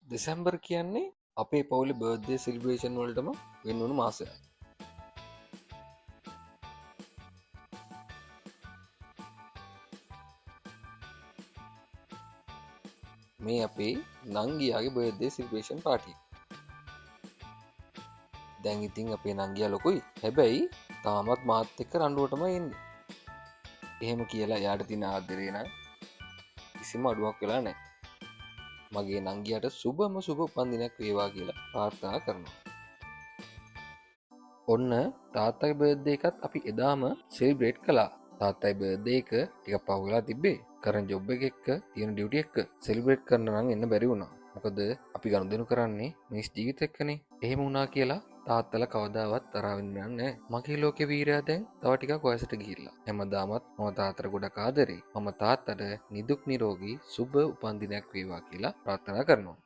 දෙසැම්බර් කියන්නේ අපේ පවුලේ බර්ත්ඩේ සෙලිබ්‍රේෂන් වලටම වෙන් වුණු මාසයක්. මේ අපේ නංගියාගේ බර්ත්ඩේ සෙලිබ්‍රේෂන් පාටිය. දැන් ඉතින් අපේ නංගියා ලොකුයි. හැබැයි තාමත් මාත් එක්ක රණ්ඩුවටම එන්නේ. එහෙම කියලා යාට තියෙන ආදරේ නම් කිසිම අඩුවක් වෙලා නැහැ. මගේ නංගියට සුබම සුබ උපන්දිනයක් වේවා කියලා ප්‍රාර්ථනා කරනවා. ඔන්න තාත්තගේ බර්ත්ඩේ එකත් අපි එදාම සෙලිබ්‍රේට් කළා. තාත්තගේ බර්ත්ඩේ එක ටිකක් පහු වෙලා තිබ්බේ. කරන ජොබ් එක එක්ක තියෙන ඩියුටි එක්ක සෙලිබ්‍රේට් කරන්න නම් එන්න බැරි වුණා. මොකද අපි ගනුදෙනු කරන්නේ මිනිස් ජීවිත එක්කනේ. එහෙම වුණා කියලා තාත්තලා කවදාවත් තරහ වෙන්නේ නැහැ. මගේ ලෝකේ වීරයා දැන් තව ටිකක් වයසට ගිහිල්ලා. හැමදාමත් මම තාත්තට ගොඩක් ආදරේ. මම තාත්තට නිදුක් නිරෝගී සුබ උපන්දිනයක් වේවා කියලා ප්‍රාර්ථනා කරනවා.